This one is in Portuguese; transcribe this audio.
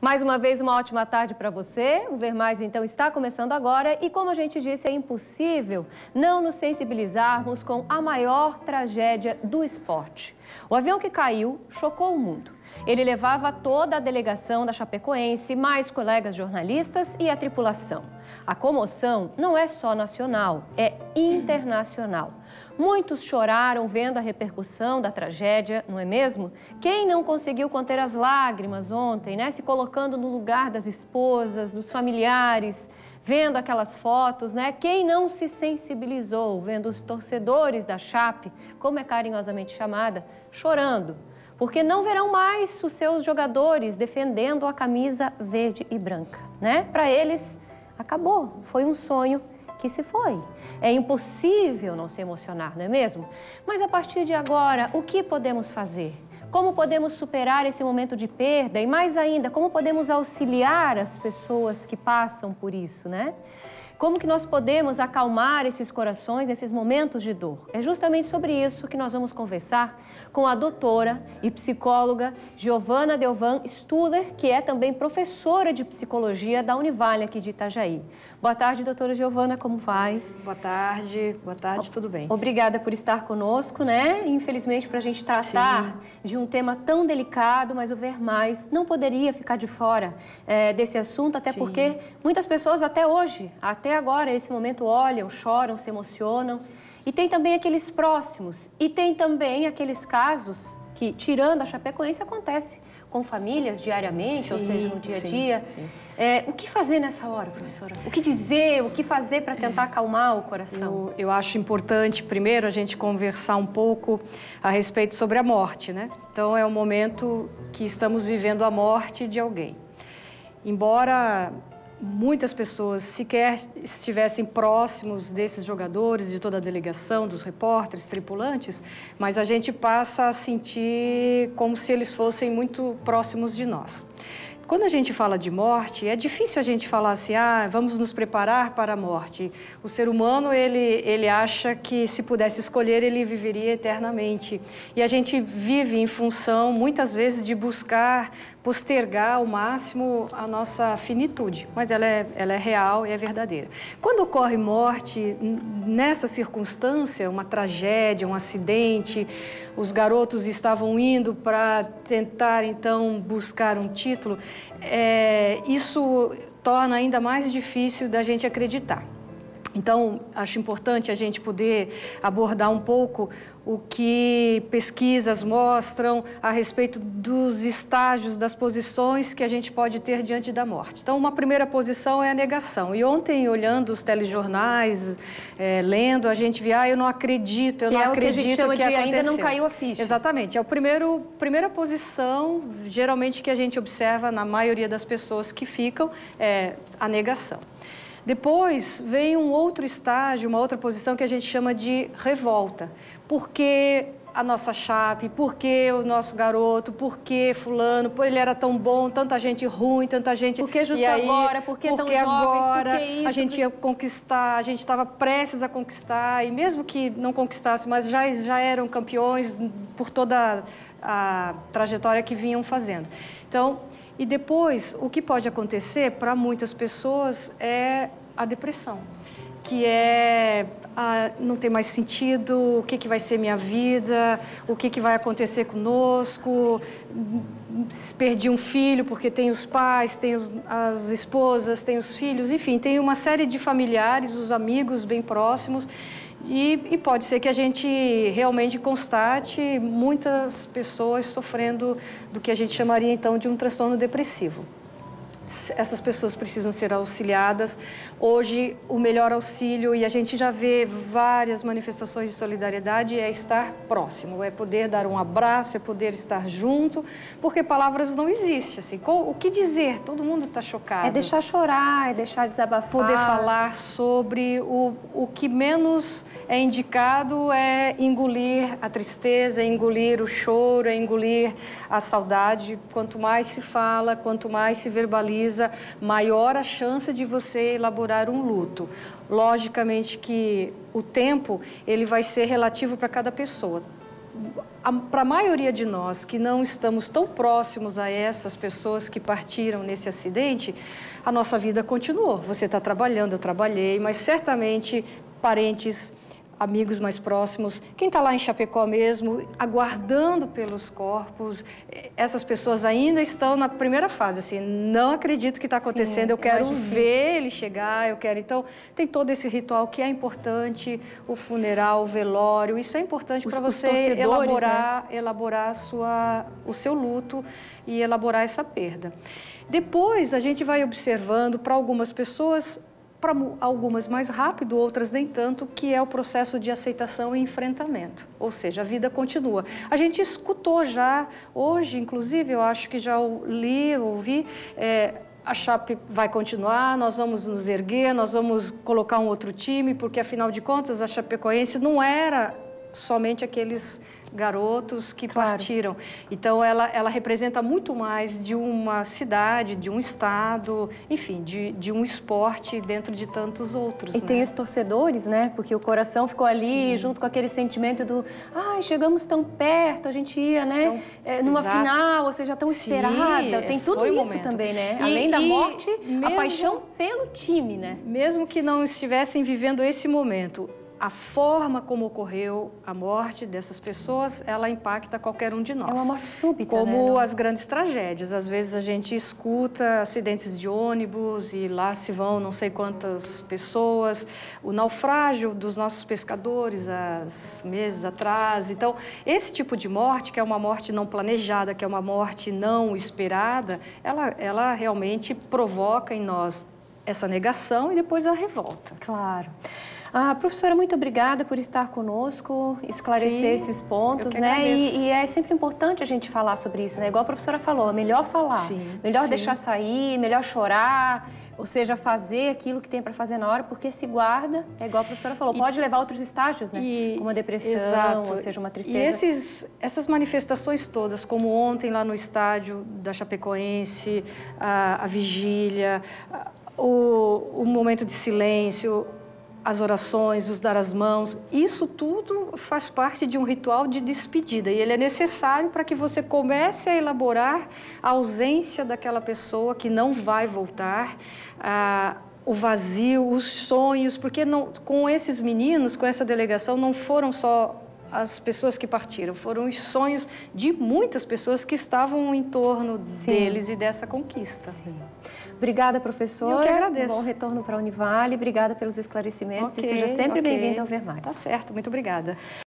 Mais uma vez, uma ótima tarde para você. O Ver Mais, então, está começando agora e, como a gente disse, é impossível não nos sensibilizarmos com a maior tragédia do esporte. O avião que caiu chocou o mundo. Ele levava toda a delegação da Chapecoense, mais colegas jornalistas e a tripulação. A comoção não é só nacional, é internacional. Muitos choraram vendo a repercussão da tragédia, não é mesmo? Quem não conseguiu conter as lágrimas ontem, né? Se colocando no lugar das esposas, dos familiares, vendo aquelas fotos, né? Quem não se sensibilizou vendo os torcedores da Chape, como é carinhosamente chamada, chorando, porque não verão mais os seus jogadores defendendo a camisa verde e branca, né? Para eles, acabou, foi um sonho que se foi. É impossível não se emocionar, não é mesmo? Mas a partir de agora, o que podemos fazer? Como podemos superar esse momento de perda? E mais ainda, como podemos auxiliar as pessoas que passam por isso, né? Como que nós podemos acalmar esses corações nesses momentos de dor? É justamente sobre isso que nós vamos conversar com a doutora e psicóloga Giovana Delvan Stuller, que é também professora de psicologia da Univale aqui de Itajaí. Boa tarde, doutora Giovana, como vai? Boa tarde, tudo bem? Obrigada por estar conosco, né? Infelizmente, para a gente tratar de um tema tão delicado, mas o Ver Mais não poderia ficar de fora desse assunto, até porque muitas pessoas até hoje, até agora, esse momento, olham, choram, se emocionam. E tem também aqueles próximos, e tem também aqueles casos que, tirando a Chapecoense, acontece com famílias diariamente, ou seja, no dia a dia. O que fazer nessa hora, professora? O que dizer, o que fazer para tentar acalmar o coração? Eu acho importante, primeiro, a gente conversar um pouco a respeito sobre a morte, né? Então, é o momento que estamos vivendo a morte de alguém. Embora muitas pessoas sequer estivessem próximos desses jogadores, de toda a delegação, dos repórteres, tripulantes, mas a gente passa a sentir como se eles fossem muito próximos de nós. Quando a gente fala de morte, é difícil a gente falar assim, vamos nos preparar para a morte. O ser humano, ele acha que se pudesse escolher, ele viveria eternamente. E a gente vive em função, muitas vezes, de buscar postergar ao máximo a nossa finitude. Mas ela é real e é verdadeira. Quando ocorre morte, nessa circunstância, uma tragédia, um acidente, os garotos estavam indo para tentar, então, buscar um título, isso torna ainda mais difícil da gente acreditar. Então, acho importante a gente poder abordar um pouco o que pesquisas mostram a respeito dos estágios, das posições que a gente pode ter diante da morte. Então, uma primeira posição é a negação. E ontem, olhando os telejornais, lendo, a gente via, eu não acredito, eu não acredito que a gente chama de ainda não caiu a ficha. Exatamente. É a primeira posição, geralmente, que a gente observa na maioria das pessoas que ficam, é a negação. Depois vem um outro estágio, uma outra posição que a gente chama de revolta. Por que a nossa Chape? Por que o nosso garoto? Por que fulano? Ele era tão bom, tanta gente ruim, tanta gente... Por que justo agora? Por que tão jovens? Agora? Por que isso? A gente ia conquistar, a gente estava prestes a conquistar, e mesmo que não conquistasse, mas já eram campeões por toda a trajetória que vinham fazendo. Então, e depois, o que pode acontecer para muitas pessoas é a depressão, que não tem mais sentido, o que vai ser minha vida, o que vai acontecer conosco, perdi um filho porque tem os pais, tem as esposas, tem os filhos, enfim, tem uma série de familiares, os amigos bem próximos. E pode ser que a gente realmente constate muitas pessoas sofrendo do que a gente chamaria então de um transtorno depressivo. Essas pessoas precisam ser auxiliadas. Hoje, o melhor auxílio, e a gente já vê várias manifestações de solidariedade, é estar próximo, é poder dar um abraço, é poder estar junto, porque palavras não existem. Assim. O que dizer? Todo mundo está chocado. É deixar chorar, é deixar desabafar. Poder falar sobre o que menos é indicado é engolir a tristeza, é engolir o choro, é engolir a saudade. Quanto mais se fala, quanto mais se verbaliza, maior a chance de você elaborar um luto. Logicamente que o tempo ele vai ser relativo para cada pessoa. para a maioria de nós que não estamos tão próximos a essas pessoas que partiram nesse acidente, a nossa vida continuou. Você está trabalhando, eu trabalhei, mas certamente parentes, amigos mais próximos, quem está lá em Chapecó mesmo, aguardando pelos corpos, essas pessoas ainda estão na primeira fase, assim, não acredito que está acontecendo, eu quero ver ele chegar, eu quero... Então, tem todo esse ritual que é importante, o funeral, o velório, isso é importante para você elaborar o seu luto e elaborar essa perda. Depois, a gente vai observando para algumas pessoas, para algumas mais rápido, outras nem tanto, que é o processo de aceitação e enfrentamento. Ou seja, a vida continua. A gente escutou já, hoje, inclusive, eu acho que já ouvi, a Chape vai continuar, nós vamos nos erguer, nós vamos colocar um outro time, porque, afinal de contas, a Chapecoense não era somente aqueles garotos que partiram. Então, ela representa muito mais de uma cidade, de um estado, enfim, de um esporte dentro de tantos outros. E tem os torcedores, né? Porque o coração ficou ali, junto com aquele sentimento do chegamos tão perto, a gente ia, né? Numa final, ou seja, tão esperada. Tem tudo isso também, né? Além da morte, a paixão pelo time, né? Mesmo que não estivessem vivendo esse momento, a forma como ocorreu a morte dessas pessoas, ela impacta qualquer um de nós. É uma morte súbita, como as grandes tragédias. Às vezes a gente escuta acidentes de ônibus e lá se vão não sei quantas pessoas. O naufrágio dos nossos pescadores há meses atrás. Então, esse tipo de morte, que é uma morte não planejada, que é uma morte não esperada, ela realmente provoca em nós essa negação e depois a revolta. Claro. Professora, muito obrigada por estar conosco, esclarecer esses pontos, né? E é sempre importante a gente falar sobre isso, né? Igual a professora falou, é melhor falar, melhor deixar sair, melhor chorar, ou seja, fazer aquilo que tem para fazer na hora, porque se guarda, é igual a professora falou, pode levar a outros estágios, né? Como a depressão, ou seja, uma tristeza. E essas manifestações todas, como ontem lá no estádio da Chapecoense, a vigília, o momento de silêncio, as orações, os dar as mãos, isso tudo faz parte de um ritual de despedida e ele é necessário para que você comece a elaborar a ausência daquela pessoa que não vai voltar, o vazio, os sonhos, porque com esses meninos, com essa delegação, não foram só as pessoas que partiram, foram os sonhos de muitas pessoas que estavam em torno deles e dessa conquista. Obrigada, professora. Eu que agradeço. Bom retorno para a Univale. Obrigada pelos esclarecimentos e seja sempre bem-vinda ao Ver Mais. Tá certo, muito obrigada.